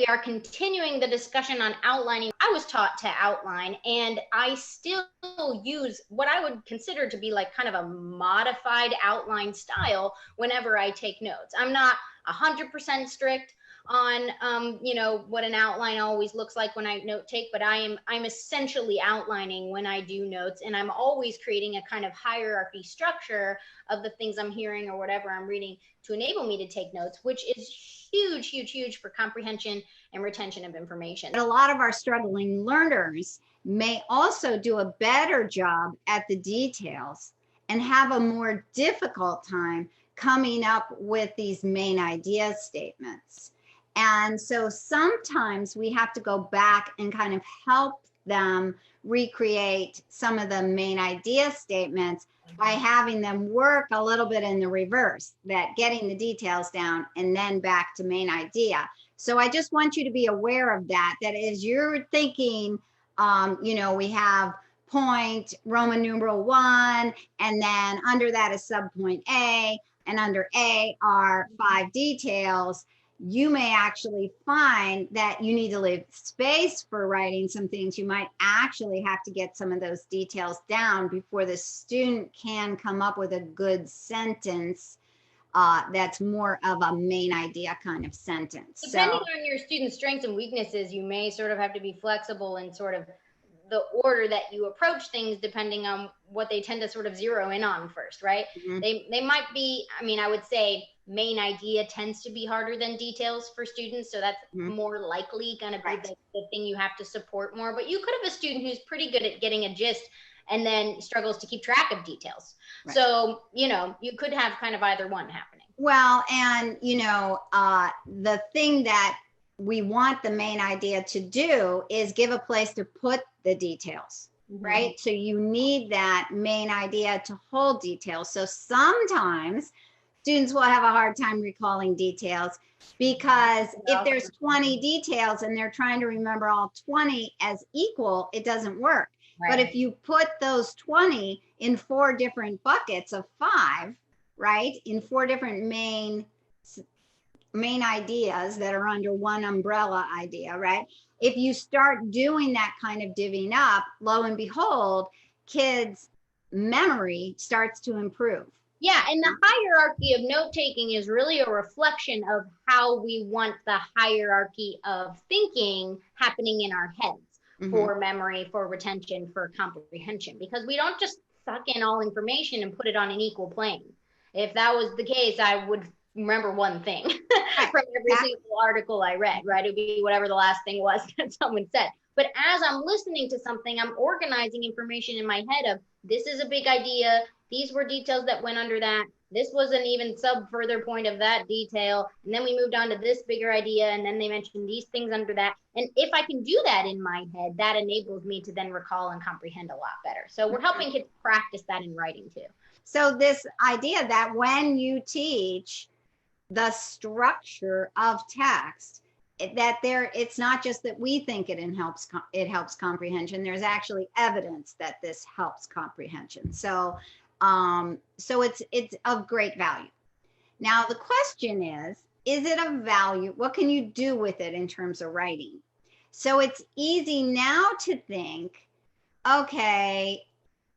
we are continuing the discussion on outlining. I was taught to outline, and I still use what I would consider to be like kind of a modified outline style whenever I take notes. I'm not 100% strict on what an outline always looks like when I note take, but I'm essentially outlining when I do notes, and I'm always creating a kind of hierarchy structure of the things I'm hearing or whatever I'm reading to enable me to take notes, which is huge for comprehension and retention of information. A lot of our struggling learners may also do a better job at the details and have a more difficult time coming up with these main idea statements. And so sometimes we have to go back and kind of help them recreate some of the main idea statements by having them work a little bit in the reverse, that getting the details down and then back to main idea. So I just want you to be aware of that, that as you're thinking, we have point Roman numeral 1, and then under that is subpoint A, and under A are 5 details. You may actually find that you need to leave space for writing some things. You might actually have to get some of those details down before the student can come up with a good sentence that's more of a main idea kind of sentence. Depending on your student's strengths and weaknesses, you may sort of have to be flexible in sort of the order that you approach things, depending on what they tend to sort of zero in on first, right? Mm-hmm. They might be, I would say main idea tends to be harder than details for students. So that's more likely going to be the thing you have to support more. But you could have a student who's pretty good at getting a gist and then struggles to keep track of details. Right. So, you could have kind of either one happening. Well, and, the thing that we want the main idea to do is give a place to put the details, right? So you need that main idea to hold details. So sometimes students will have a hard time recalling details because if there's 20 details and they're trying to remember all 20 as equal, it doesn't work. Right. But if you put those 20 in 4 different buckets of 5, right, in 4 different main ideas that are under one umbrella idea, right? If you start doing that kind of divvying up, lo and behold, kids' memory starts to improve. Yeah, and the hierarchy of note-taking is really a reflection of how we want the hierarchy of thinking happening in our heads for memory, for retention, for comprehension, because we don't just suck in all information and put it on an equal plane. If that was the case, I would remember one thing from every single article I read, right? It would be whatever the last thing was that someone said. But as I'm listening to something, I'm organizing information in my head of, this is a big idea. These were details that went under that. This was an even further point of that detail. And then we moved on to this bigger idea. And then they mentioned these things under that. And if I can do that in my head, that enables me to then recall and comprehend a lot better. So we're helping kids practice that in writing too. So this idea that when you teach the structure of text, it's not just that we think it helps comprehension. There's actually evidence that this helps comprehension. So it's of great value. Now the question is it of value? What can you do with it in terms of writing? So it's easy now to think, okay,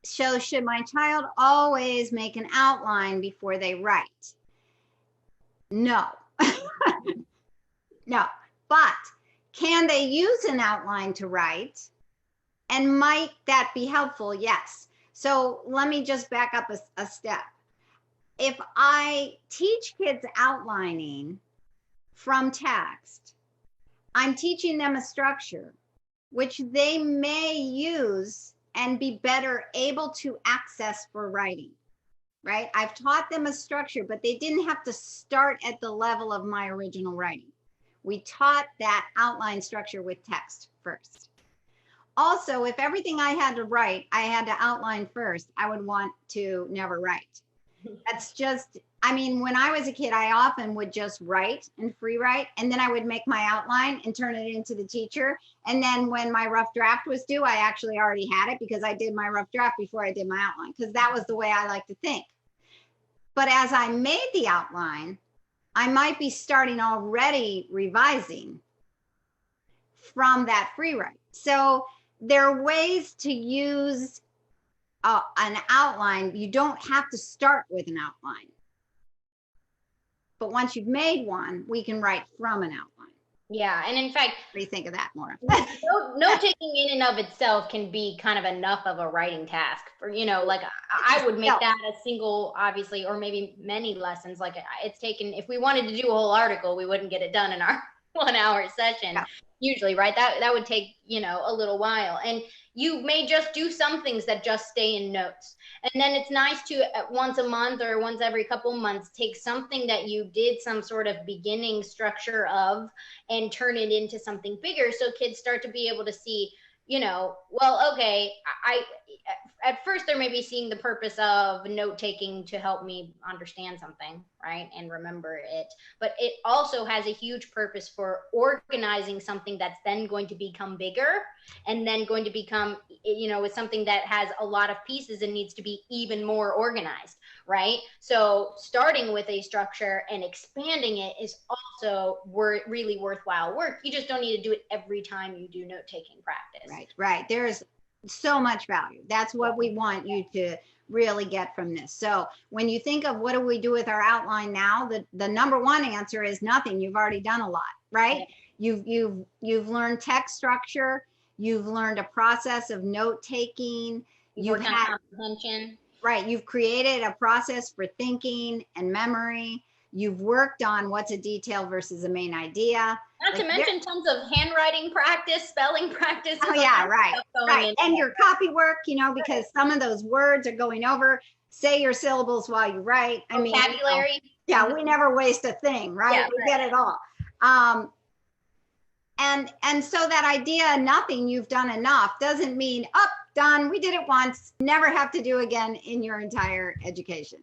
so should my child always make an outline before they write? No. No. But can they use an outline to write? And might that be helpful? Yes. So let me just back up a step. If I teach kids outlining from text, I'm teaching them a structure which they may use and be better able to access for writing, right? I've taught them a structure, but they didn't have to start at the level of my original writing. We taught that outline structure with text first. Also, if everything I had to write, I had to outline first, I would want to never write. That's just, when I was a kid, I often would just write and free write, and then I would make my outline and turn it into the teacher. And then when my rough draft was due, I actually already had it because I did my rough draft before I did my outline, because that was the way I like to think. But as I made the outline, I might be starting already revising from that free write. So there are ways to use an outline. You don't have to start with an outline. But once you've made one, we can write from an outline. Yeah, and in fact, what do you think of that, Maura? note taking in and of itself can be kind of enough of a writing task for, like I would make that a single, obviously, or maybe many lessons. Like it's taken, if we wanted to do a whole article, we wouldn't get it done in our 1 hour session usually, right? That would take, a little while. And you may just do some things that just stay in notes. And then it's nice to once a month or once every couple months, take something that you did some sort of beginning structure of and turn it into something bigger. So kids start to be able to see, well, okay, at first they're maybe seeing the purpose of note taking to help me understand something, right, and remember it. But it also has a huge purpose for organizing something that's then going to become bigger and then going to become, it's something that has a lot of pieces and needs to be even more organized, right? So starting with a structure and expanding it is also really worthwhile work. You just don't need to do it every time you do note-taking practice. Right. There's so much value. That's what we want you to really get from this. So when you think of what do we do with our outline now, the number one answer is nothing. You've already done a lot, right? Yeah. You've learned text structure. You've learned a process of note taking. You've had comprehension. Right. You've created a process for thinking and memory. You've worked on what's a detail versus a main idea. Not to mention tons of handwriting practice, spelling practice. Oh yeah, right. And your copy work, because some of those words are going over. Say your syllables while you write. Vocabulary. We never waste a thing, right? Yeah, we get it all. And so that idea, nothing, you've done enough, doesn't mean, done, we did it once, never have to do again in your entire education.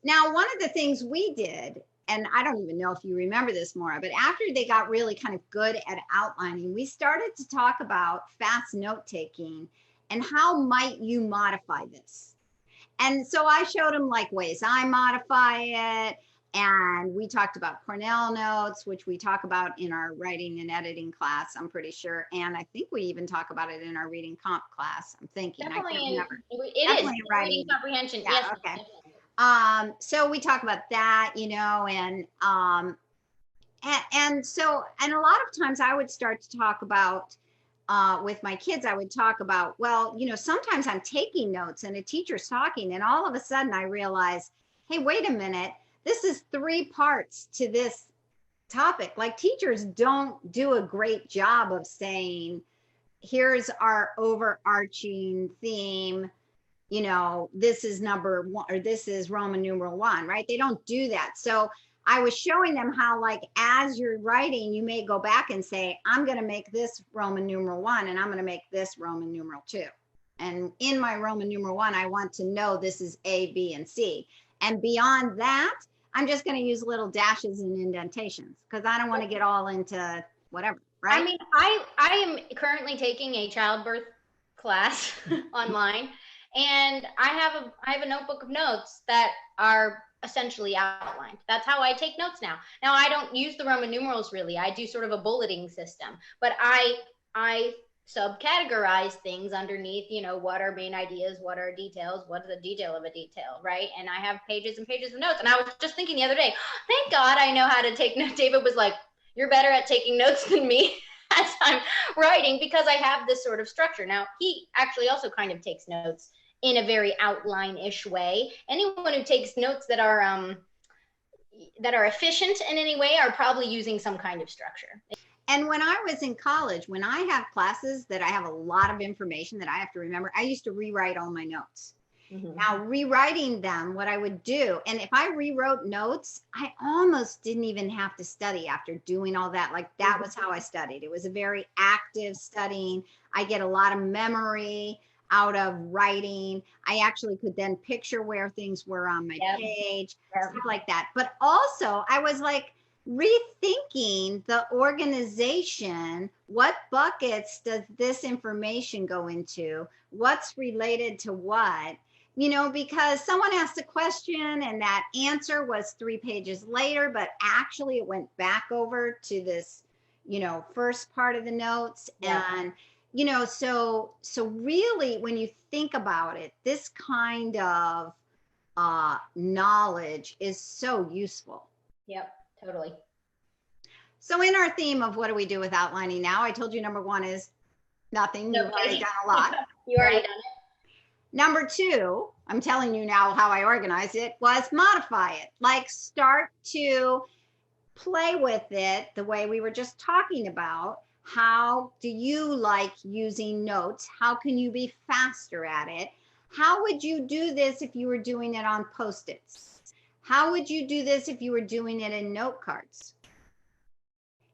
Now, one of the things we did, and I don't even know if you remember this, Maura, but after they got really kind of good at outlining, we started to talk about fast note taking and how might you modify this. And so I showed them like ways I modify it. And we talked about Cornell notes, which we talk about in our writing and editing class, I'm pretty sure. And I think we even talk about it in our reading comp class. I'm thinking. Definitely, I can't remember. It is writing comprehension. Yeah, yes. Okay. So we talk about that, and so, and a lot of times I would start to talk about, with my kids, I would talk about, well, sometimes I'm taking notes and a teacher's talking and all of a sudden I realize, hey, wait a minute, this is 3 parts to this topic. Like teachers don't do a great job of saying, here's our overarching theme, this is number 1 or this is Roman numeral 1, right? They don't do that. So I was showing them how, like, as you're writing, you may go back and say, I'm going to make this Roman numeral 1 and I'm going to make this Roman numeral 2. And in my Roman numeral 1, I want to know this is A, B, and C. And beyond that, I'm just going to use little dashes and indentations because I don't want to get all into whatever, right? I am currently taking a childbirth class online. And I have a notebook of notes that are essentially outlined. That's how I take notes now. Now I don't use the Roman numerals really. I do sort of a bulleting system, but I subcategorize things underneath, what are main ideas, what are details, what is a detail of a detail, right? And I have pages and pages of notes. And I was just thinking the other day, thank God I know how to take notes. David was like, you're better at taking notes than me as I'm writing because I have this sort of structure. Now he actually also kind of takes notes in a very outline-ish way. Anyone who takes notes that are efficient in any way are probably using some kind of structure. And when I was in college, when I have classes that I have a lot of information that I have to remember, I used to rewrite all my notes. Mm-hmm. Now, rewriting them, what I would do, and if I rewrote notes, I almost didn't even have to study after doing all that. Like that was how I studied. It was a very active studying. I get a lot of memory out of writing. I actually could then picture where things were on my page, stuff like that. But also I was like rethinking the organization. What buckets does this information go into? What's related to what? Because someone asked a question and that answer was 3 pages later, but actually it went back over to this, first part of the notes. And, so really when you think about it, this kind of knowledge is so useful. Yep, totally. So in our theme of what do we do with outlining now, I told you number one is nothing. You've already done a lot. You already done it. Number two, I'm telling you now how I organize it, was modify it. Like start to play with it the way we were just talking about. How do you like using notes? How can you be faster at it? How would you do this if you were doing it on Post-its? How would you do this if you were doing it in note cards?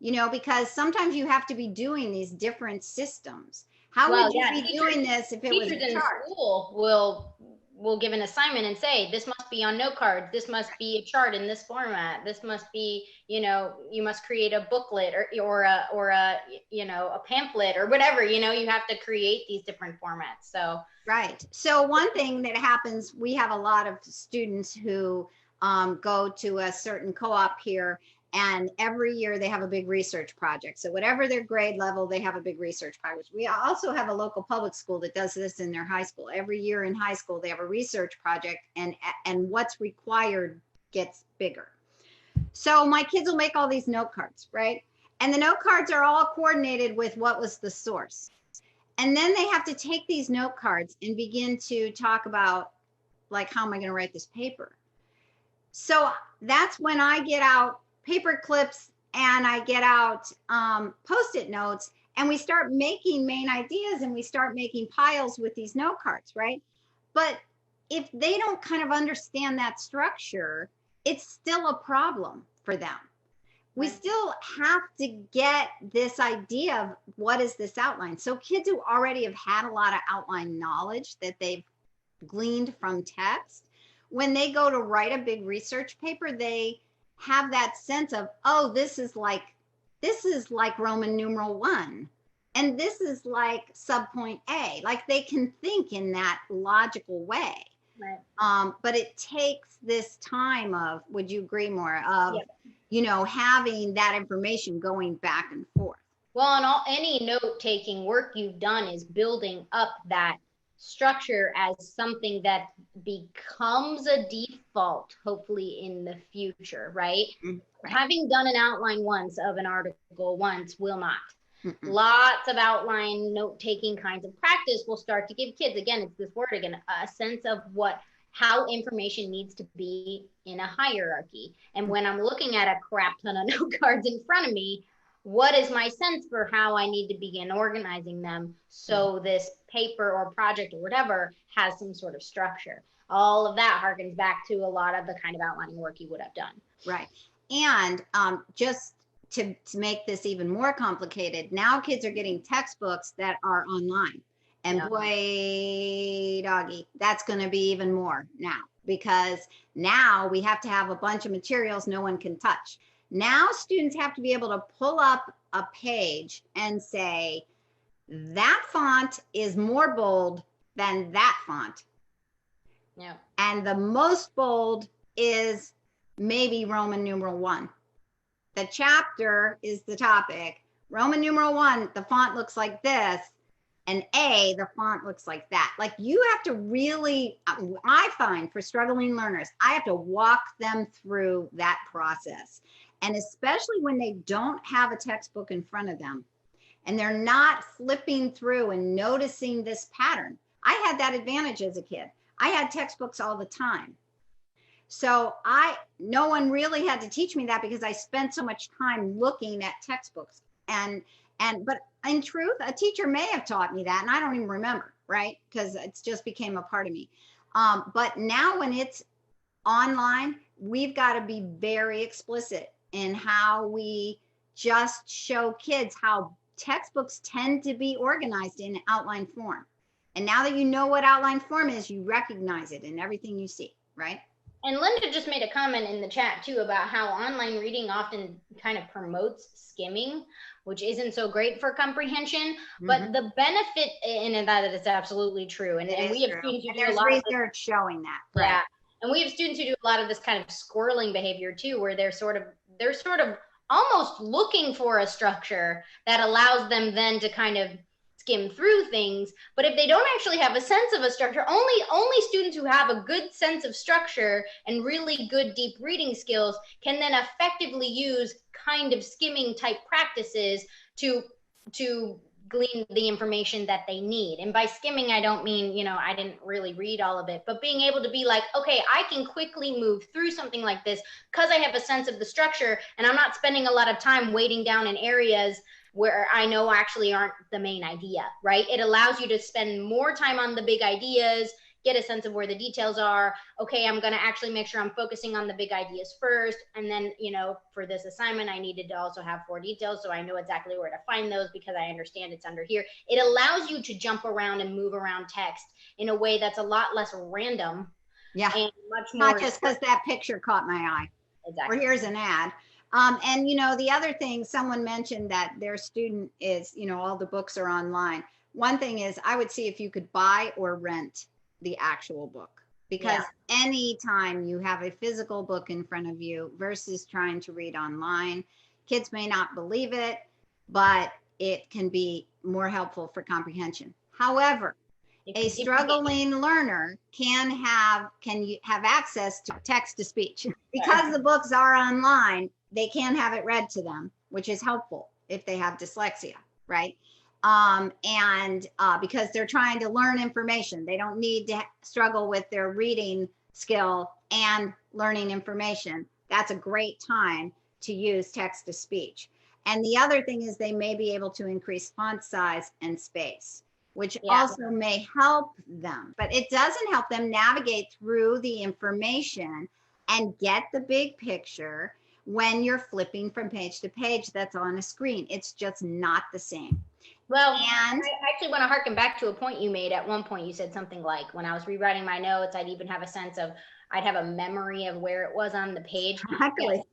Because sometimes you have to be doing these different systems. How would you be doing this if it was a chart? Teachers in school will give an assignment and say, this must be on note cards. This must be a chart in this format. This must be, you must create a booklet or a pamphlet or whatever, you have to create these different formats. So. Right. So one thing that happens, we have a lot of students who go to a certain co-op here, and every year they have a big research project. So whatever their grade level, they have a big research project. We also have a local public school that does this in their high school. Every year in high school, they have a research project, and what's required gets bigger. So my kids will make all these note cards, right? And the note cards are all coordinated with what was the source. And then they have to take these note cards and begin to talk about, like, how am I going to write this paper? So that's when I get out paper clips and I get out Post-it notes, and we start making main ideas, and we start making piles with these note cards, right? But if they don't kind of understand that structure, it's still a problem for them. We still have to get this idea of what is this outline. So kids who already have had a lot of outline knowledge that they've gleaned from text, when they go to write a big research paper, they have that sense of, oh, this is like Roman numeral 1, and this is like subpoint A. Like they can think in that logical way. Right. But it takes this time of, would you agree, Maura, of having that information going back and forth. Well, and any note-taking work you've done is building up that structure as something that becomes a default, hopefully in the future, right? Right. Having done an outline once of an article once will not. Lots of outline note-taking kinds of practice will start to give kids, again, it's this word again, a sense of how information needs to be in a hierarchy. And when I'm looking at a crap ton of note cards in front of me, what is my sense for how I need to begin organizing them so this paper or project or whatever has some sort of structure? All of that harkens back to a lot of the kind of outlining work you would have done. Right. And just to make this even more complicated, now kids are getting textbooks that are online. And boy, doggy, that's going to be even more now, because now we have to have a bunch of materials no one can touch. Now students have to be able to pull up a page and say, that font is more bold than that font. Yeah. And the most bold is maybe Roman numeral 1. The chapter is the topic. Roman numeral 1, the font looks like this. And A, the font looks like that. Like you have to really, I find for struggling learners, I have to walk them through that process. And especially when they don't have a textbook in front of them and they're not flipping through and noticing this pattern. I had that advantage as a kid. I had textbooks all the time. So no one really had to teach me that because I spent so much time looking at textbooks. But in truth, a teacher may have taught me that, and I don't even remember, right? Because it's just became a part of me. But now when it's online, we've got to be very explicit in how we just show kids how textbooks tend to be organized in outline form. And now that you know what outline form is, you recognize it in everything you see, right? And Linda just made a comment in the chat too about how online reading often kind of promotes skimming, which isn't so great for comprehension, but the benefit in that is absolutely true. And we have students who do a lot of research showing that. Right? Yeah. And we have students who do a lot of this kind of squirreling behavior too, where they're sort of almost looking for a structure that allows them then to kind of skim through things. But if they don't actually have a sense of a structure, only students who have a good sense of structure and really good deep reading skills can then effectively use kind of skimming type practices to glean the information that they need. And by skimming, I don't mean, you know, I didn't really read all of it, but being able to be like, okay, I can quickly move through something like this because I have a sense of the structure, and I'm not spending a lot of time wading down in areas where I know actually aren't the main idea, right? It allows you to spend more time on the big ideas, get a sense of where the details are. Okay, I'm going to actually make sure I'm focusing on the big ideas first. And then, you know, for this assignment, I needed to also have 4 details, so I know exactly where to find those because I understand it's under here. It allows you to jump around and move around text in a way that's a lot less random. Yeah. And much more. Not just because that picture caught my eye. Exactly. Or here's an ad. And, you know, the other thing, someone mentioned that their student is, you know, all the books are online. One thing is, I would see if you could buy or rent the actual book, because anytime you have a physical book in front of you versus trying to read online, kids may not believe it, but it can be more helpful for comprehension. However, a struggling learner can have access to text to speech because the books are online. They can have it read to them, which is helpful if they have dyslexia, right? Because they're trying to learn information, they don't need to struggle with their reading skill and learning information. That's a great time to use text to speech. And the other thing is they may be able to increase font size and space, which also may help them, but it doesn't help them navigate through the information and get the big picture when you're flipping from page to page that's on a screen. It's just not the same. Well, and I actually want to harken back to a point you made. At one point, you said something like, when I was rewriting my notes, I'd even have a sense of, I'd have a memory of where it was on the page. Exactly.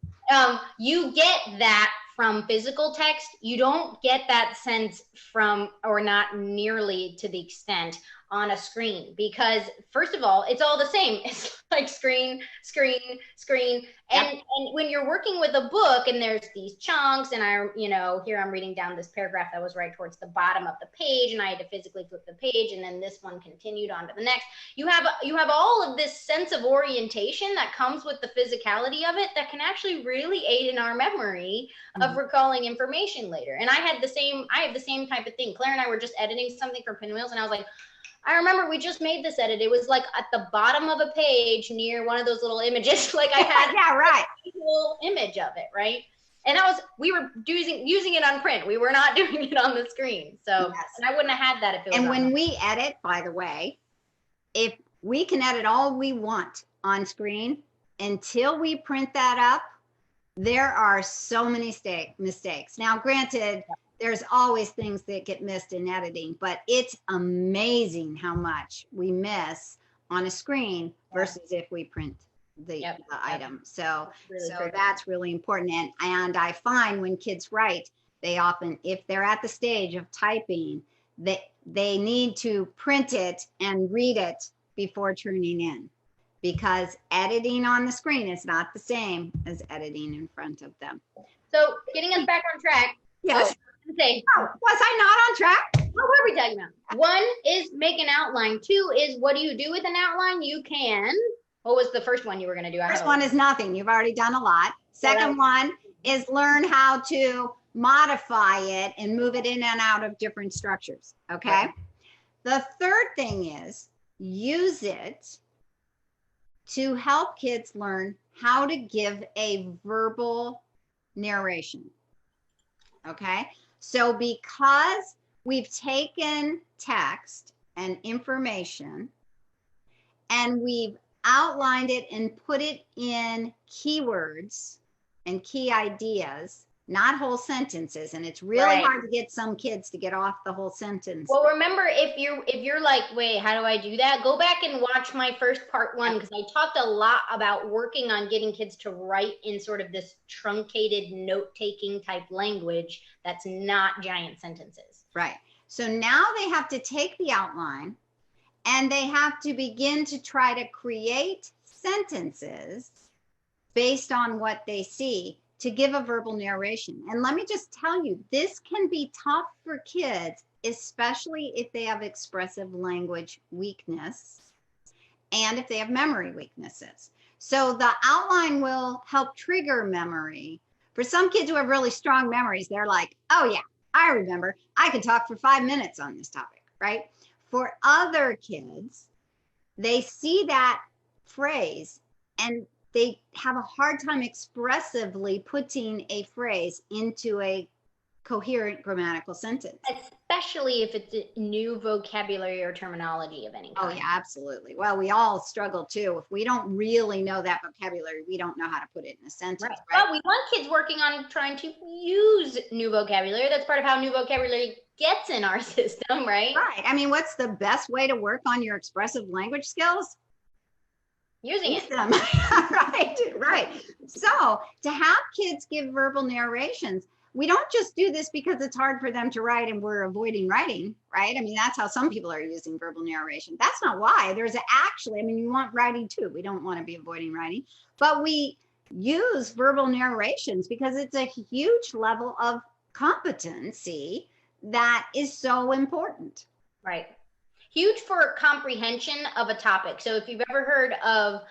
You get that from physical text. You don't get that sense from, or not nearly to the extent, on a screen, because first of all, it's all the same. It's like screen, screen, screen. And when you're working with a book and there's these chunks, and here I'm reading down this paragraph that was right towards the bottom of the page, and I had to physically flip the page, and then this one continued on to the next. You have all of this sense of orientation that comes with the physicality of it that can actually really aid in our memory of recalling information later. And I have the same type of thing. Claire and I were just editing something for Pinwheels, and I was like, I remember we just made this edit. It was like at the bottom of a page near one of those little images. Like I had a little image of it, right? And we were using it on print. We were not doing it on the screen. So, and I wouldn't have had that if it was. And when we edit, by the way, if we can edit all we want on screen, until we print that up, there are so many mistakes. Now, granted, there's always things that get missed in editing, but it's amazing how much we miss on a screen versus if we print the item. So that's really important. And I find when kids write, they often, if they're at the stage of typing, they need to print it and read it before turning in, because editing on the screen is not the same as editing in front of them. So getting us back on track. Yes. Was I not on track? What were we talking about? 1 is make an outline. 2 is, what do you do with an outline? You can. What was the first one you were going to do? First one is nothing. You've already done a lot. Second one is learn how to modify it and move it in and out of different structures. Okay. The third thing is use it to help kids learn how to give a verbal narration. Okay. So because we've taken text and information and we've outlined it and put it in keywords and key ideas, not whole sentences, and it's really hard to get some kids to get off the whole sentence. Well, remember, if you're like, wait, how do I do that? Go back and watch my first part 1, because I talked a lot about working on getting kids to write in sort of this truncated note-taking type language that's not giant sentences. Right. So now they have to take the outline and they have to begin to try to create sentences based on what they see. to give a verbal narration. And let me just tell you, this can be tough for kids, especially if they have expressive language weakness and if they have memory weaknesses. So the outline will help trigger memory. For some kids who have really strong memories, they're like, oh yeah, I remember. I could talk for 5 minutes on this topic, right? For other kids, they see that phrase and they have a hard time expressively putting a phrase into a coherent grammatical sentence. Especially if it's a new vocabulary or terminology of any kind. Oh yeah, absolutely. Well, we all struggle too. If we don't really know that vocabulary, we don't know how to put it in a sentence. Right. Right? But we want kids working on trying to use new vocabulary. That's part of how new vocabulary gets in our system, right? Right. I mean, what's the best way to work on your expressive language skills? Using them. Right. So to have kids give verbal narrations, we don't just do this because it's hard for them to write and we're avoiding writing, right? I mean, that's how some people are using verbal narration. That's not why. There's actually, I mean, you want writing too. We don't want to be avoiding writing, but we use verbal narrations because it's a huge level of competency that is so important. Right. Huge for comprehension of a topic. So if you've ever heard of,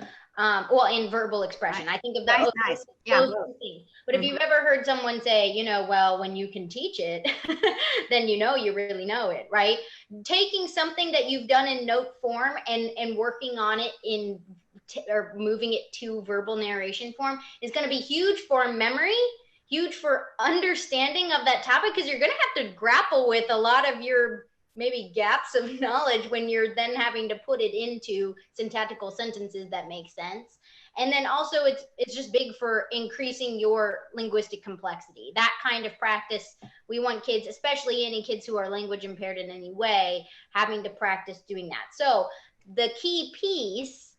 well, in verbal expression, I think of those, nice. Those things. But if you've ever heard someone say, you know, well, when you can teach it, then you know you really know it, right? Taking something that you've done in note form and working on it in or moving it to verbal narration form is going to be huge for memory, huge for understanding of that topic, because you're going to have to grapple with a lot of your maybe gaps of knowledge when you're then having to put it into syntactical sentences that make sense. And then also it's just big for increasing your linguistic complexity. That kind of practice, we want kids, especially any kids who are language impaired in any way, having to practice doing that. So the key piece,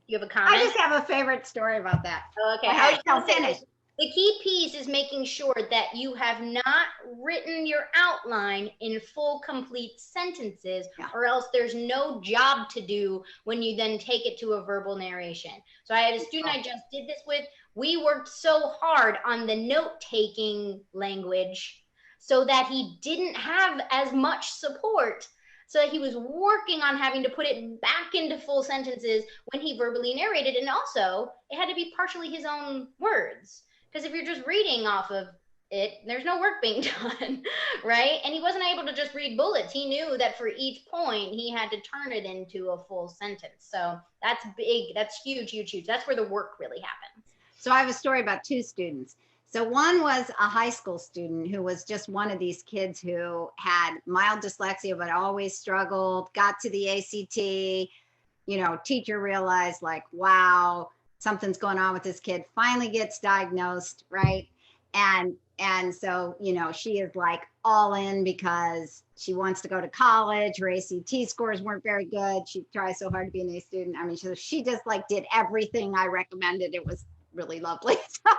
you have a comment? I just have a favorite story about that. Okay. I'll finish. The key piece is making sure that you have not written your outline in full, complete sentences, or else there's no job to do when you then take it to a verbal narration. So I had a student I just did this with. We worked so hard on the note-taking language so that he didn't have as much support. So that he was working on having to put it back into full sentences when he verbally narrated. And also, it had to be partially his own words. Because if you're just reading off of it, there's no work being done, right? And he wasn't able to just read bullets. He knew that for each point, he had to turn it into a full sentence. So that's big. That's huge, huge, huge. That's where the work really happens. So I have a story about two students. So one was a high school student who was just one of these kids who had mild dyslexia, but always struggled, got to the ACT, you know, teacher realized like, wow, something's going on with this kid, finally gets diagnosed, right? And so, you know, she is like all in because she wants to go to college. Her ACT scores weren't very good. She tries so hard to be an A student. I mean, she just like did everything I recommended. It was really lovely. So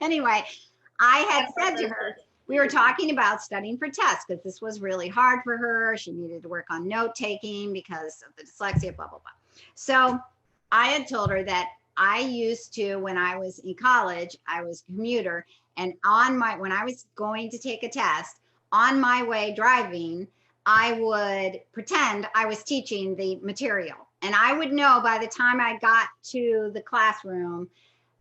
anyway, I had said to her, we were talking about studying for tests because this was really hard for her. She needed to work on note taking because of the dyslexia, blah, blah, blah. So I had told her that I used to, when I was in college, I was a commuter, and when I was going to take a test, on my way driving, I would pretend I was teaching the material. And I would know by the time I got to the classroom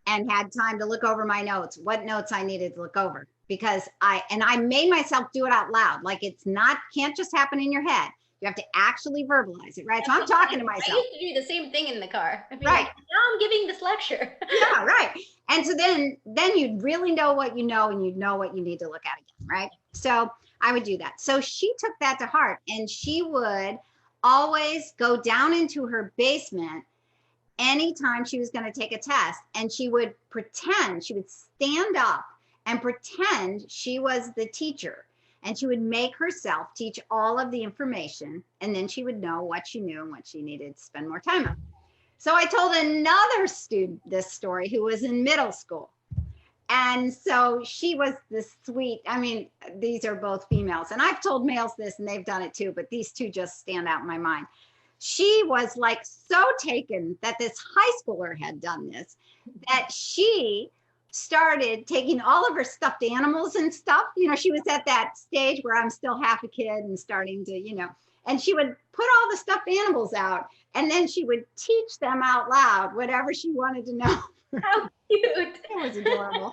and had time to look over my notes, what notes I needed to look over. Because I made myself do it out loud. Like can't just happen in your head. You have to actually verbalize it, right? So I'm talking to myself. I used to do the same thing in the car. Right. Like, now I'm giving this lecture. Yeah, right. And so then you'd really know what you know, and you'd know what you need to look at again, right? So I would do that. So she took that to heart, and she would always go down into her basement anytime she was going to take a test, and she would stand up and pretend she was the teacher. And she would make herself teach all of the information, and then she would know what she knew and what she needed to spend more time on. So I told another student this story who was in middle school. And so she was this sweet, I mean, these are both females, and I've told males this and they've done it too, but these two just stand out in my mind. She was like so taken that this high schooler had done this, that she started taking all of her stuffed animals and stuff. You know, she was at that stage where I'm still half a kid and starting to, you know, and she would put all the stuffed animals out, and then she would teach them out loud whatever she wanted to know. How cute. It was adorable.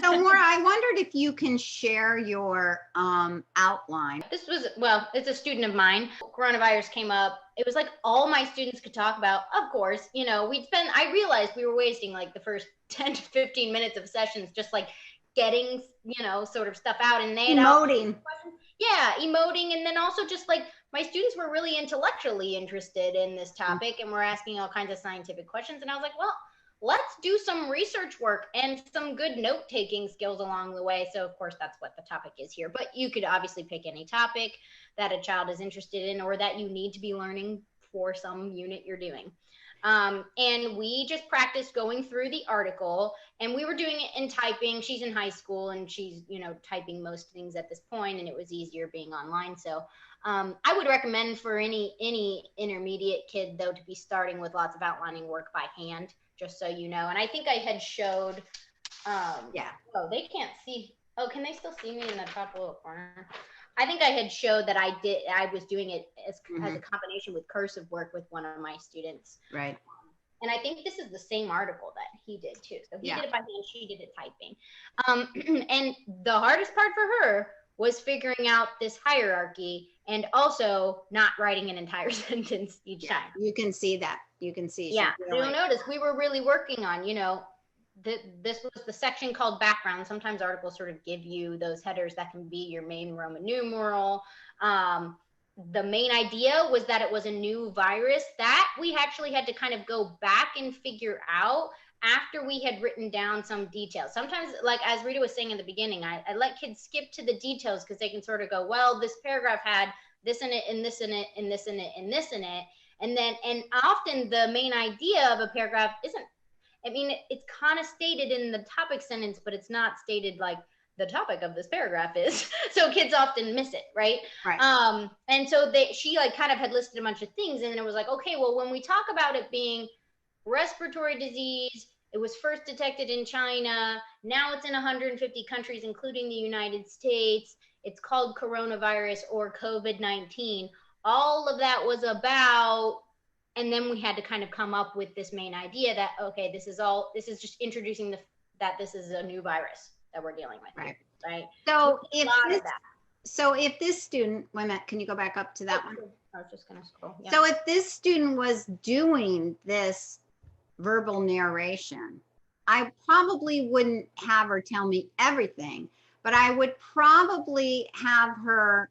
So Maura, I wondered if you can share your outline. This was, well, it's a student of mine. Coronavirus came up. It was like all my students could talk about. Of course, you know, I realized we were wasting like the first 10 to 15 minutes of sessions just like getting, you know, sort of stuff out, and they had emoting. Yeah, emoting. And then also just like my students were really intellectually interested in this topic and were asking all kinds of scientific questions. And I was like, well, let's do some research work and some good note-taking skills along the way. So of course, that's what the topic is here. But you could obviously pick any topic that a child is interested in or that you need to be learning for some unit you're doing. And we just practiced going through the article, and we were doing it in typing. She's in high school and she's, you know, typing most things at this point, and it was easier being online. So I would recommend for any intermediate kid, though, to be starting with lots of outlining work by hand, just so you know. And I think I had showed, yeah. Oh, they can't see. Oh, can they still see me in the top little corner? I think I had showed that I was doing it as a combination with cursive work with one of my students. Right. And I think this is the same article that he did too. So he did it by hand, she did it typing. And the hardest part for her was figuring out this hierarchy and also not writing an entire sentence each time. You can see that. You can see. Yeah, you'll notice we were really working on, you know, this was the section called background. Sometimes articles sort of give you those headers that can be your main Roman numeral. The main idea was that it was a new virus that we actually had to kind of go back and figure out after we had written down some details. Sometimes, like as Rita was saying in the beginning, I let kids skip to the details because they can sort of go, well, this paragraph had this in it, and this in it, and this in it, and this in it. And often the main idea of a paragraph isn't, I mean, it's kind of stated in the topic sentence, but it's not stated like the topic of this paragraph is. So kids often miss it, right? And so she like kind of had listed a bunch of things, and then it was like, okay, well, when we talk about it being respiratory disease, it was first detected in China. Now it's in 150 countries, including the United States. It's called coronavirus or COVID-19. All of that was about, and then we had to kind of come up with this main idea that, okay, this is just introducing that this is a new virus that we're dealing with. Right. So if this student, wait a minute, can you go back up to that one? I was just going to scroll. Yeah. So if this student was doing this verbal narration, I probably wouldn't have her tell me everything, but I would probably have her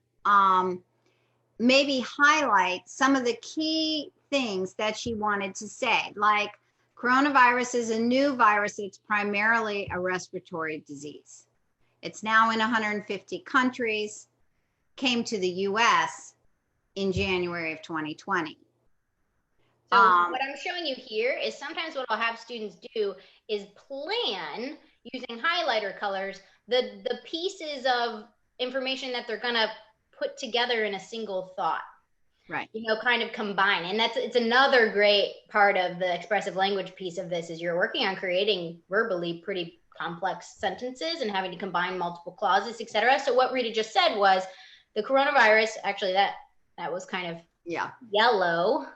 maybe highlight some of the key things that she wanted to say, like coronavirus is a new virus. It's primarily a respiratory disease. It's now in 150 countries, came to the US in January of 2020. So what I'm showing you here is sometimes what I'll have students do is plan using highlighter colors the pieces of information that they're gonna put together in a single thought. Right. You know, kind of combine. And it's another great part of the expressive language piece of this is you're working on creating verbally pretty complex sentences and having to combine multiple clauses, etc. So what Rita just said was the coronavirus, actually that was kind of yellow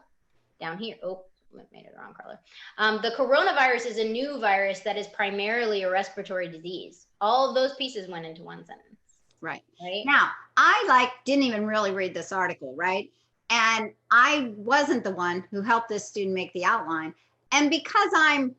down here. Oh, I made it the wrong color. The coronavirus is a new virus that is primarily a respiratory disease. All of those pieces went into one sentence. Right. Now, I didn't even really read this article, right? And I wasn't the one who helped this student make the outline. And because I'm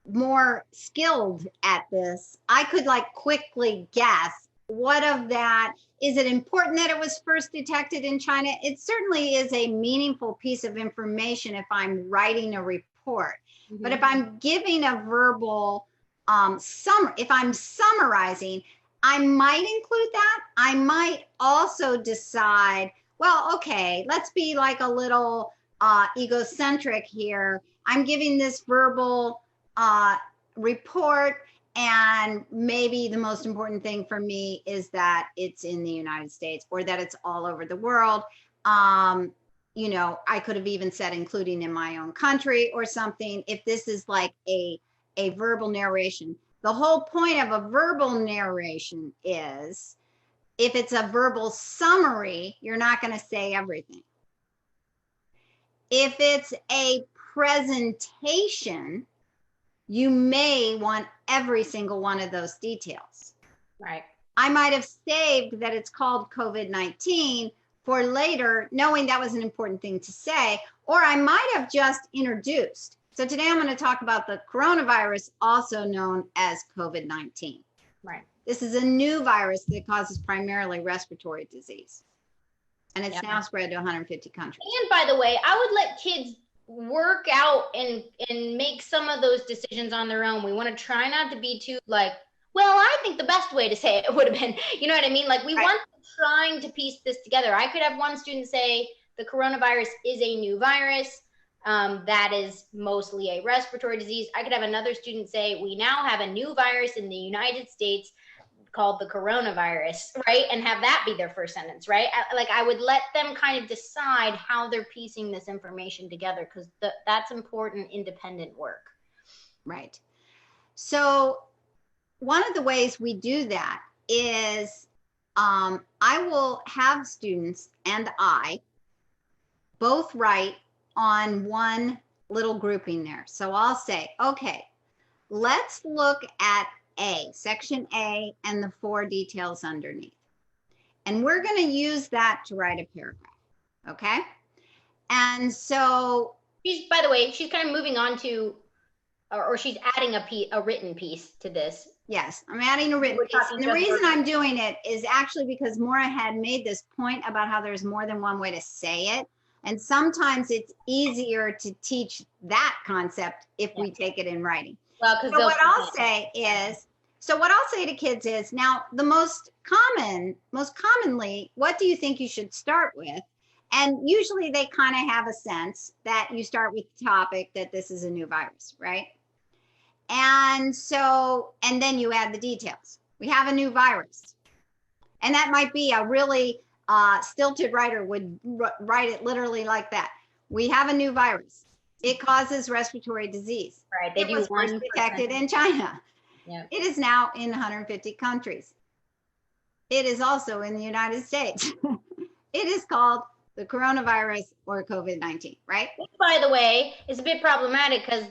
more skilled at this, I could quickly guess what of that. Is it important that it was first detected in China? It certainly is a meaningful piece of information if I'm writing a report. Mm-hmm. But if I'm giving a verbal if I'm summarizing, I might include that. I might also decide, well, okay, let's be a little egocentric here. I'm giving this verbal report, and maybe the most important thing for me is that it's in the United States or that it's all over the world. You know, I could have even said including in my own country or something. If this is a verbal narration, The whole point of a verbal narration is if it's a verbal summary, you're not going to say everything. If it's a presentation, you may want every single one of those details. Right. I might have saved that it's called COVID-19 for later, knowing that was an important thing to say, or I might have just introduced. So today I'm going to talk about the coronavirus, also known as COVID-19. Right. This is a new virus that causes primarily respiratory disease. And it's now spread to 150 countries. And by the way, I would let kids work out and make some of those decisions on their own. We want to try not to be too like, well, I think the best way to say it would have been, you know what I mean? Like we want them trying to piece this together. I could have one student say the coronavirus is a new virus. That is mostly a respiratory disease. I could have another student say, we now have a new virus in the United States called the coronavirus, right? And have that be their first sentence, right? I would let them kind of decide how they're piecing this information together, because that's important independent work. Right. So one of the ways we do that is I will have students and I both write on one little grouping there. So I'll say, okay, let's look at section A, and the 4 details underneath. And we're going to use that to write a paragraph. Okay. And so by the way, she's kind of moving on to, or she's adding a written piece to this. Yes, I'm adding a written piece. And the reason I'm doing it is actually because Moira had made this point about how there's more than one way to say it. And sometimes it's easier to teach that concept if we take it in writing. Well, so what I'll say to kids is, now the most commonly, what do you think you should start with? And usually they kind of have a sense that you start with the topic that this is a new virus, right? And so, and then you add the details. We have a new virus. And that might be a really stilted writer would write it literally like that. We have a new virus. It causes respiratory disease. Right. It was first detected in China. Yep. It is now in 150 countries. It is also in the United States. It is called the coronavirus or COVID-19, right? Which, by the way, is a bit problematic because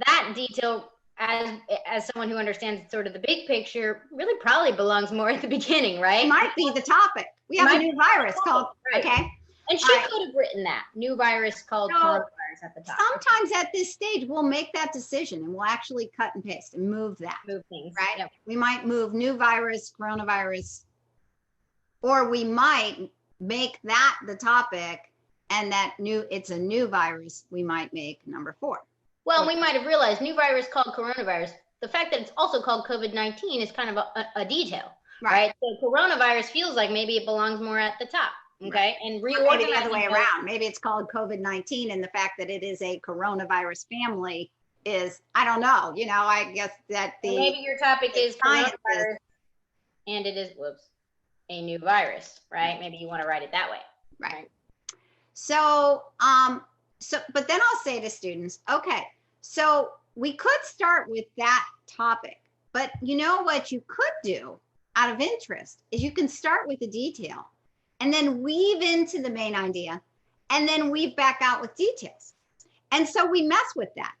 that detail, as someone who understands sort of the big picture, really probably belongs more at the beginning, right? It might be the topic. We have a new virus called, okay? And she could have written that new virus called coronavirus at the top. Sometimes at this stage, we'll make that decision and we'll actually cut and paste and move that. Move things. Right? Yep. We might move new virus, coronavirus, or we might make that the topic and that it's a new virus, we might make number 4. Well, we might have realized new virus called coronavirus. The fact that it's also called COVID-19 is kind of a detail, right? So coronavirus feels like maybe it belongs more at the top. Okay. And reorganize maybe the other way around. Maybe it's called COVID-19 and the fact that it is a coronavirus family is, I don't know, I guess that maybe your topic is coronavirus and it is, a new virus, right? Maybe you want to write it that way. Right. So, but then I'll say to students, okay, so we could start with that topic, but you know what you could do out of interest is you can start with the detail and then weave into the main idea and then weave back out with details. And so we mess with that.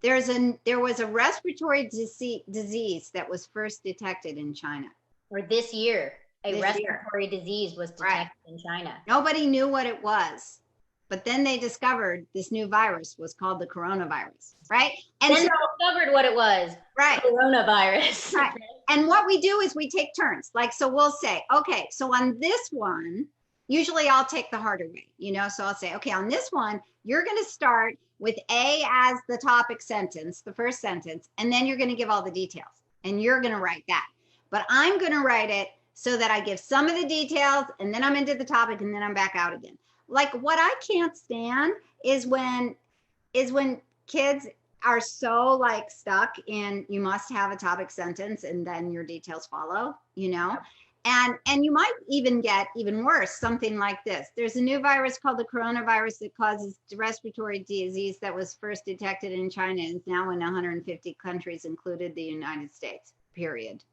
There was a respiratory disease that was first detected in China. Or this year, respiratory disease was detected in China. Nobody knew what it was. But then they discovered this new virus was called the coronavirus, right? And then they discovered what it was. Right. Coronavirus. Right. And what we do is we take turns. So we'll say, okay, so on this one, usually I'll take the harder way, so I'll say, okay, on this one, you're going to start with A as the topic sentence, the first sentence, and then you're going to give all the details and you're going to write that. But I'm going to write it so that I give some of the details and then I'm into the topic and then I'm back out again. Like what I can't stand is when kids are so stuck in you must have a topic sentence and then your details follow, And you might even get even worse, something like this. There's a new virus called the coronavirus that causes respiratory disease that was first detected in China and is now in 150 countries, included the United States, period.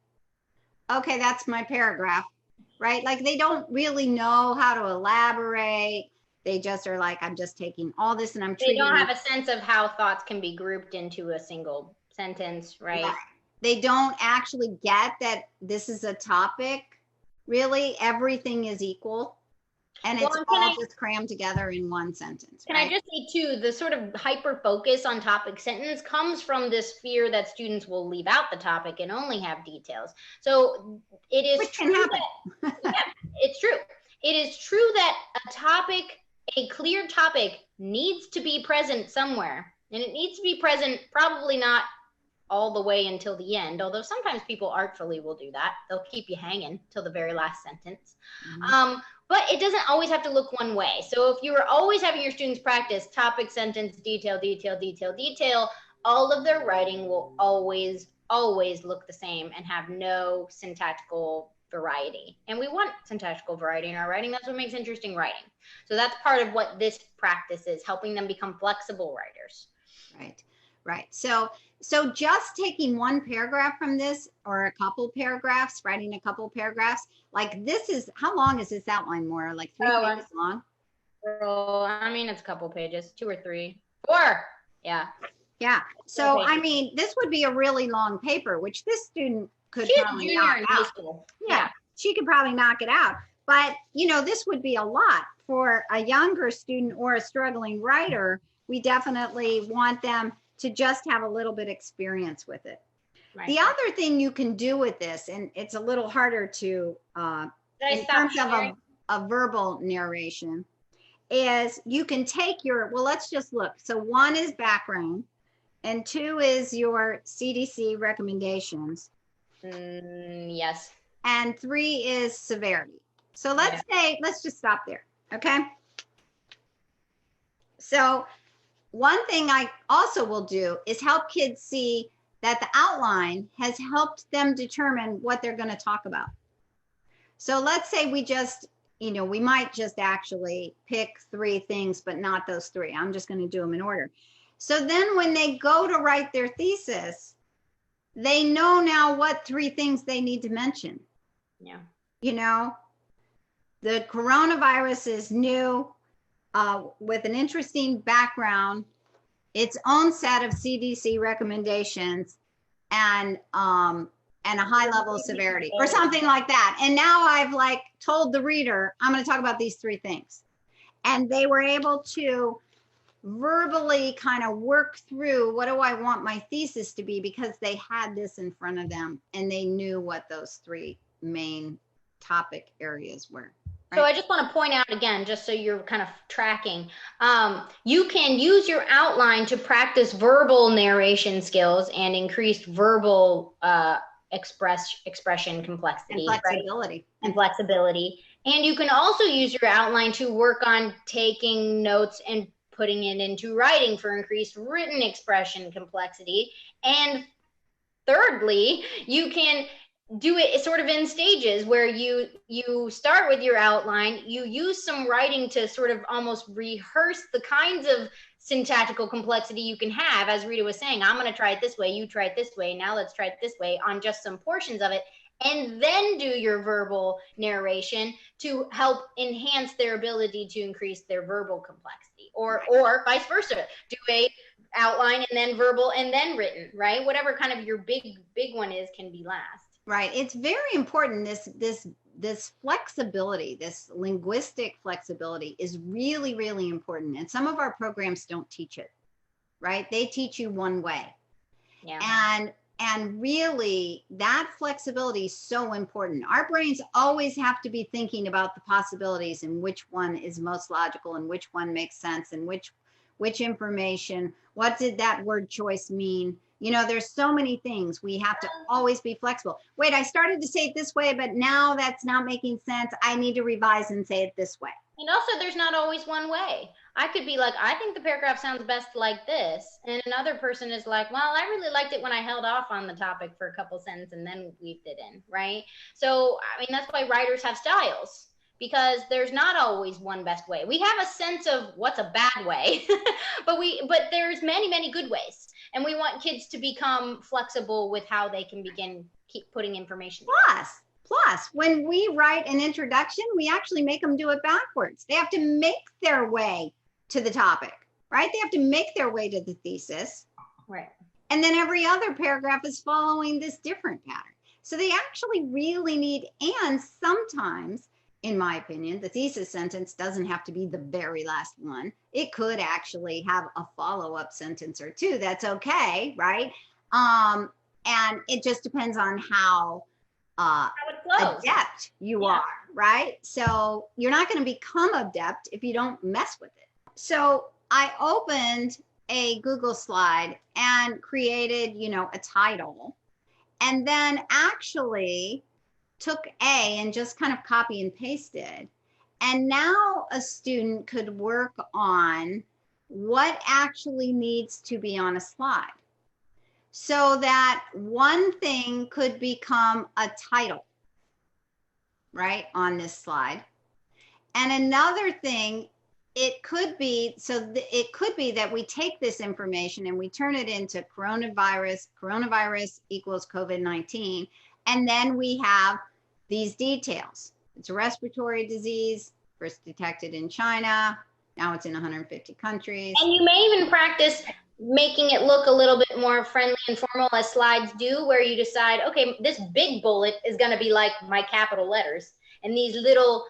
Okay, that's my paragraph, right? Like they don't really know how to elaborate. They just are like, I'm just taking all this and I'm treating They don't have a sense of how thoughts can be grouped into a single sentence, right? Yeah. They don't actually get that this is a topic. Really, everything is equal. And it's all just crammed together in one sentence. Can I just say too, the sort of hyper focus on topic sentence comes from this fear that students will leave out the topic and only have details. So it is Which can happen. Yeah, it's true. It is true that a clear topic needs to be present somewhere, and it needs to be present probably not all the way until the end, although sometimes people artfully will do that. They'll keep you hanging till the very last sentence. But it doesn't always have to look one way. So if you are always having your students practice topic, sentence, detail, detail, detail, detail, all of their writing will always look the same and have no syntactical variety. And we want syntactical variety in our writing. That's what makes interesting writing. So that's part of what this practice is, helping them become flexible writers. Right. So just taking one paragraph from this or a couple paragraphs, writing a couple paragraphs, like this is, how long is this outline, Moira? Like 3 pages long? I mean, it's a couple pages, 2 or 3, 4. Yeah. Yeah. So, I mean, this would be a really long paper, which this student could probably knock out. Yeah. She could probably knock it out. But, you know, this would be a lot for a younger student or a struggling writer. We definitely want them to just have a little bit experience with it. Right. The other thing you can do with this, and it's a little harder to, in terms of a verbal narration, is you can take your, well, let's just look. So 1 is background, and 2 is your CDC recommendations. Yes. And 3 is severity. So let's say, let's just stop there, okay? So one thing I also will do is help kids see that the outline has helped them determine what they're going to talk about. So let's say we just, you know, we might just actually pick 3 things, but not those 3. I'm just going to do them in order. So then when they go to write their thesis, they know now what 3 things they need to mention. Yeah. You know, the coronavirus is new, with an interesting background, its own set of CDC recommendations, and a high level of severity or something like that. And now I've like told the reader, I'm going to talk about these 3 things. And they were able to verbally kind of work through, what do I want my thesis to be, because they had this in front of them and they knew what those 3 main topic areas were. So I just want to point out again, just so you're kind of tracking, you can use your outline to practice verbal narration skills and increased verbal expression complexity. And flexibility. Right? And flexibility. And you can also use your outline to work on taking notes and putting it into writing for increased written expression complexity. And thirdly, you can do it sort of in stages where you start with your outline, you use some writing to sort of almost rehearse the kinds of syntactical complexity you can have. As Rita was saying, I'm going to try it this way, you try it this way, now let's try it this way on just some portions of it, and then do your verbal narration to help enhance their ability to increase their verbal complexity, or vice versa. Do a outline and then verbal and then written, right? Whatever kind of your big one is can be last. Right. It's very important. This flexibility, this linguistic flexibility is really, really important. And some of our programs don't teach it, right? They teach you one way. Yeah. And really that flexibility is so important. Our brains always have to be thinking about the possibilities and which one is most logical and which one makes sense and which information, what did that word choice mean? You know, there's so many things. We have to always be flexible. Wait, I started to say it this way, but now that's not making sense. I need to revise and say it this way. And also, there's not always one way. I could be like, I think the paragraph sounds best like this. And another person is like, well, I really liked it when I held off on the topic for a couple sentences and then weaved it in, right? So, I mean, that's why writers have styles, because there's not always one best way. We have a sense of what's a bad way, but there's many good ways. And we want kids to become flexible with how they can keep putting information together. Plus, when we write an introduction, we actually make them do it backwards. They have to make their way to the topic, right? They have to make their way to the thesis. Right. And then every other paragraph is following this different pattern. So they actually really need, and sometimes, in my opinion, the thesis sentence doesn't have to be the very last one. It could actually have a follow-up sentence or two. That's okay, right? And it just depends on how adept you are, right? So you're not going to become adept if you don't mess with it. So I opened a Google slide and created, a title, and then actually took A and just kind of copy and pasted. And now a student could work on what actually needs to be on a slide, so that one thing could become a title, right, on this slide. And another thing, it could be that we take this information and we turn it into coronavirus equals COVID-19, and then we have these details. It's a respiratory disease, first detected in China, now it's in 150 countries. And you may even practice making it look a little bit more friendly and formal, as slides do, where you decide, okay, this big bullet is going to be like my capital letters, and these little,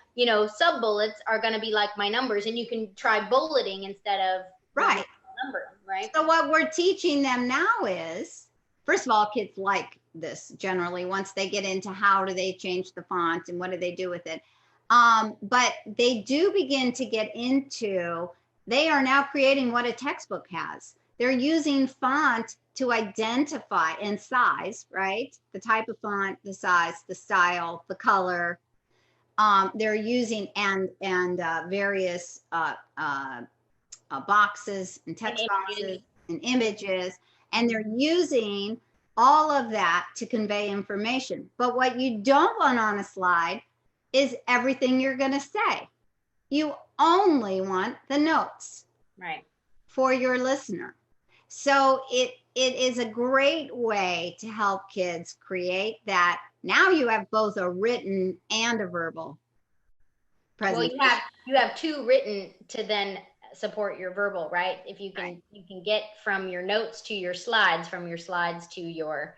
sub bullets are going to be like my numbers, and you can try bulleting instead of number, right? So what we're teaching them now is, first of all, kids like this generally once they get into how do they change the font and what do they do with it. But they do begin to get into, they are now creating what a textbook has. They're using font to identify, and size, right? The type of font, the size, the style, the color. They're using and various boxes and text boxes and images, and they're using all of that to convey information. But what you don't want on a slide is everything you're going to say. You only want the notes, right, for your listener. So it is a great way to help kids create that. Now you have both a written and a verbal presentation. Well, you have two written to then support your verbal, right? If you can, you can get from your notes to your slides, from your slides to your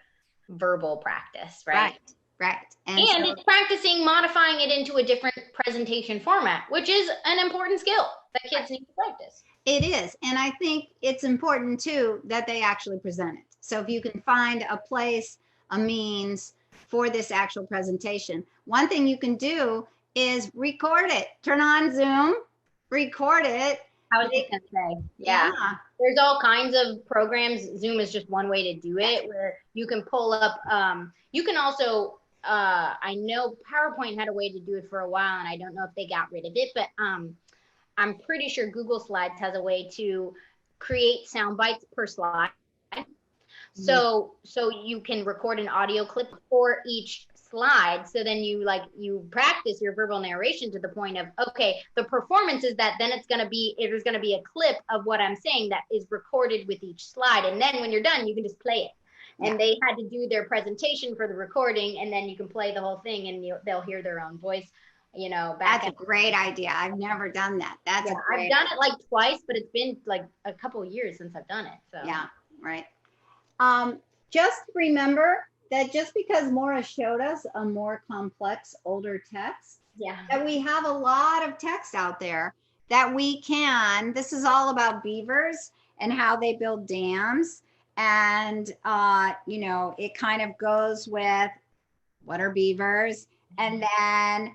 verbal practice, right? Right. And so, it's practicing modifying it into a different presentation format, which is an important skill that kids need to practice. It is. And I think it's important too that they actually present it. So if you can find a place, a means for this actual presentation, one thing you can do is record it. Turn on Zoom, record it. I was just gonna say, yeah. There's all kinds of programs. Zoom is just one way to do it, where you can pull up, you can also, I know PowerPoint had a way to do it for a while, and I don't know if they got rid of it, but I'm pretty sure Google Slides has a way to create sound bites per slide. So you can record an audio clip for each slide. So then you practice your verbal narration to the point of, okay, the performance is that then there's going to be a clip of what I'm saying that is recorded with each slide. And then when you're done, you can just play it. And they had to do their presentation for the recording, and then you can play the whole thing, and they'll hear their own voice. That's a great idea. I've never done that. I've done it like twice, but it's been like a couple of years since I've done it. So yeah, right. Just remember that just because Maura showed us a more complex, older text, that we have a lot of text out there that we can. This is all about beavers and how they build dams, and it kind of goes with what are beavers, and then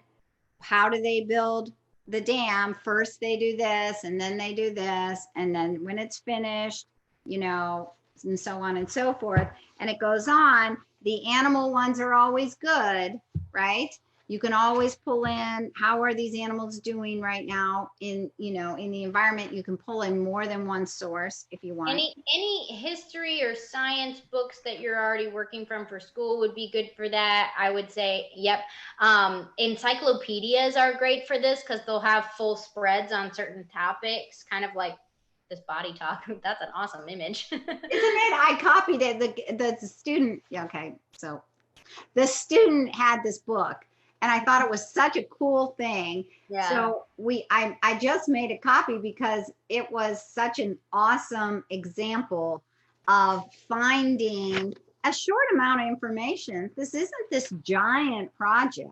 how do they build the dam? First they do this, and then they do this, and then when it's finished, and so on and so forth. And it goes on. The animal ones are always good, right? You can always pull in, how are these animals doing right now in, in the environment? You can pull in more than one source if you want. Any history or science books that you're already working from for school would be good for that. I would say, yep. Encyclopedias are great for this because they'll have full spreads on certain topics, kind of like this body talk. That's an awesome image. Isn't it? I copied it. The student, okay, so the student had this book, and I thought it was such a cool thing. Yeah. So I just made a copy because it was such an awesome example of finding a short amount of information. This isn't this giant project,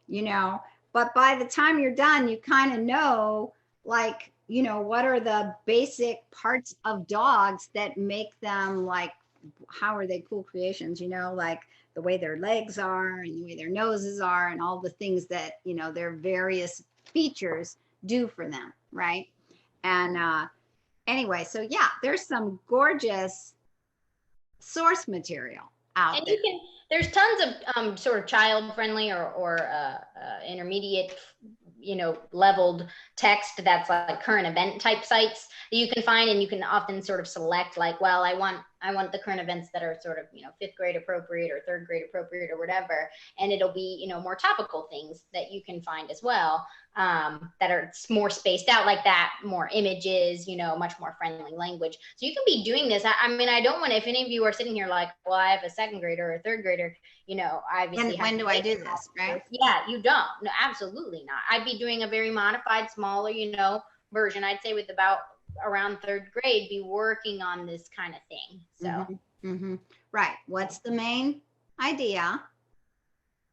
but by the time you're done, you kind of know, like, what are the basic parts of dogs that make them, like, how are they cool creations, like the way their legs are and the way their noses are and all the things that, their various features do for them, right? And anyway, so yeah, there's some gorgeous source material out and there. There's tons of sort of child-friendly or intermediate, leveled text that's like current event type sites that you can find, and you can often sort of select, like, well, I want the current events that are sort of, fifth grade appropriate or third grade appropriate or whatever, and it'll be, more topical things that you can find as well, that are more spaced out like that, more images, much more friendly language. So you can be doing this. I mean, I don't want to, if any of you are sitting here like, well, I have a second grader or a third grader, obviously. When do I do this, right? Yeah, you don't. No, absolutely not. I'd be doing a very modified, smaller, version. I'd say with about around third grade, be working on this kind of thing. So, Right. What's the main idea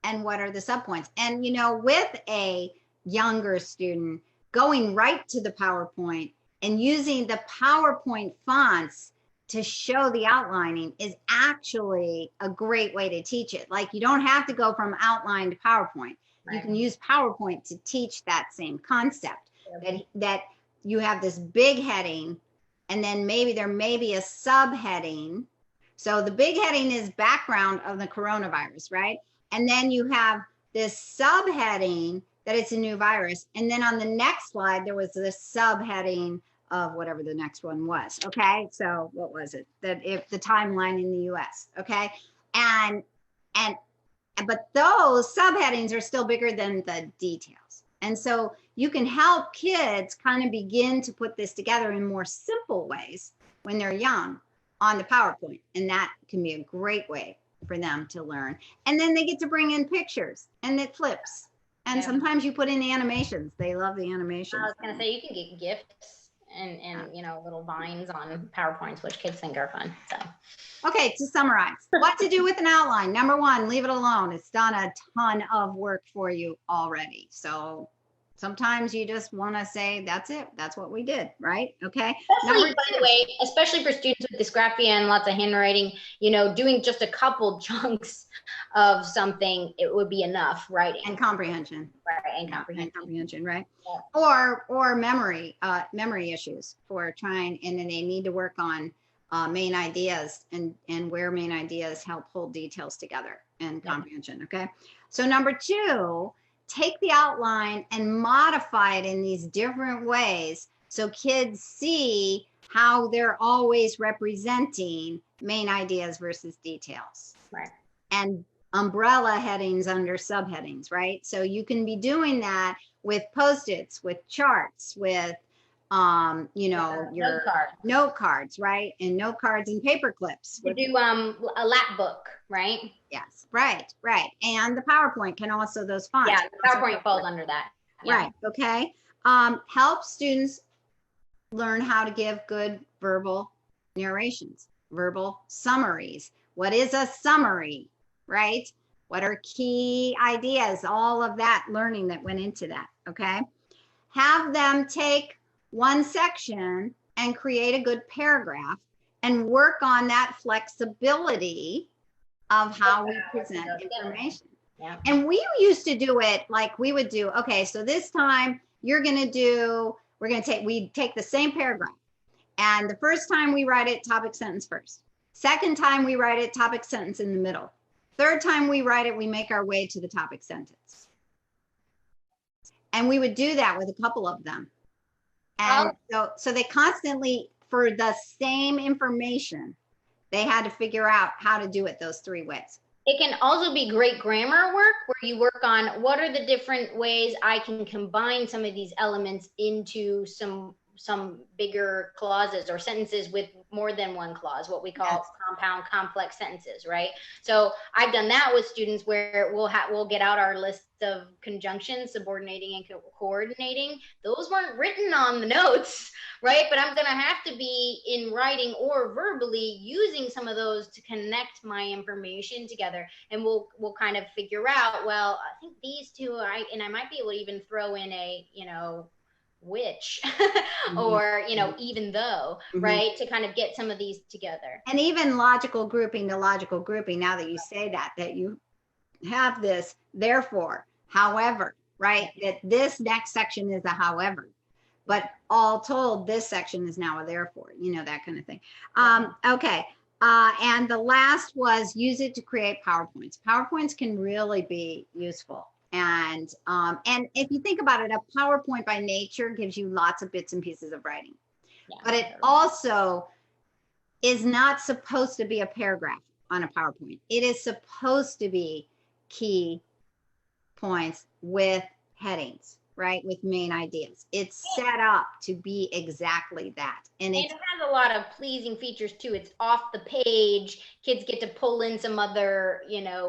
and what are the subpoints? And, with a younger student, going right to the PowerPoint and using the PowerPoint fonts to show the outlining is actually a great way to teach it. Like, you don't have to go from outline to PowerPoint. Right. You can use PowerPoint to teach that same concept, that you have this big heading, and then there may be a subheading. So the big heading is background of the coronavirus, right? And then you have this subheading that it's a new virus. And then on the next slide, there was this subheading of whatever the next one was. Okay. So what was it? That if the timeline in the US. Okay. But those subheadings are still bigger than the details. And so you can help kids kind of begin to put this together in more simple ways when they're young on the PowerPoint. And that can be a great way for them to learn. And then they get to bring in pictures, and it flips. And sometimes you put in animations. They love the animations. I was going to say, you can get GIFs and little vines on PowerPoints, which kids think are fun. So, okay, to summarize, what to do with an outline. Number one, leave it alone. It's done a ton of work for you already. So sometimes you just want to say, that's it. That's what we did, right? Okay. By the way, especially for students with dysgraphia and lots of handwriting, doing just a couple chunks of something, it would be enough, right? And comprehension. Right, and comprehension. And comprehension, right? Yeah. Or memory issues for trying, and then they need to work on main ideas and where main ideas help hold details together and comprehension, okay? So number two, take the outline and modify it in these different ways so kids see how they're always representing main ideas versus details. Right. And umbrella headings under subheadings, right? So you can be doing that with Post-its, with charts, with your note cards, right? And note cards and paper clips. You do a lap book, right? Yes, right. And the PowerPoint can also, those fonts. Yeah, the PowerPoint falls under that. Yeah. Right, okay. Help students learn how to give good verbal narrations, verbal summaries. What is a summary, right? What are key ideas? All of that learning that went into that, okay? Have them take one section and create a good paragraph and work on that flexibility of how we present information. Yeah. And we used to do it like we would do, okay, so this time we take the same paragraph. And the first time we write it, topic sentence first. Second time we write it, topic sentence in the middle. Third time we write it, we make our way to the topic sentence. And we would do that with a couple of them. And so they constantly, for the same information, they had to figure out how to do it those 3 ways. It can also be great grammar work where you work on what are the different ways I can combine some of these elements into some bigger clauses or sentences with more than one clause, what we call compound complex sentences, right? So I've done that with students where we'll get out our list of conjunctions, subordinating and coordinating. Those weren't written on the notes, right? But I'm going to have to be in writing or verbally using some of those to connect my information together. And we'll kind of figure out, well, I think these two, and I might be able to even throw in a, which or even though, right, to kind of get some of these together. And even logical grouping to logical grouping, now that you say that you have this therefore, however, right, that this next section is a however, but all told this section is now a therefore, that kind of thing. Okay. And the last was use it to create PowerPoints can really be useful. And if you think about it, a PowerPoint by nature gives you lots of bits and pieces of writing, but it also is not supposed to be a paragraph on a PowerPoint. It is supposed to be key points with headings, right? With main ideas. It's set up to be exactly that. And it has a lot of pleasing features too. It's off the page. Kids get to pull in some other,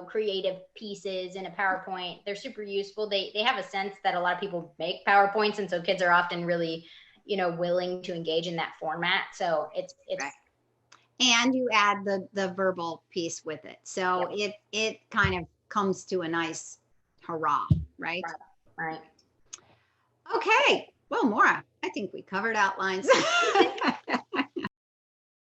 creative pieces in a PowerPoint. They're super useful. They have a sense that a lot of people make PowerPoints, and so kids are often really, willing to engage in that format. So it's right. And you add the verbal piece with it. So it kind of comes to a nice hurrah, right? Right. Okay. Well, Maura, I think we covered outlines.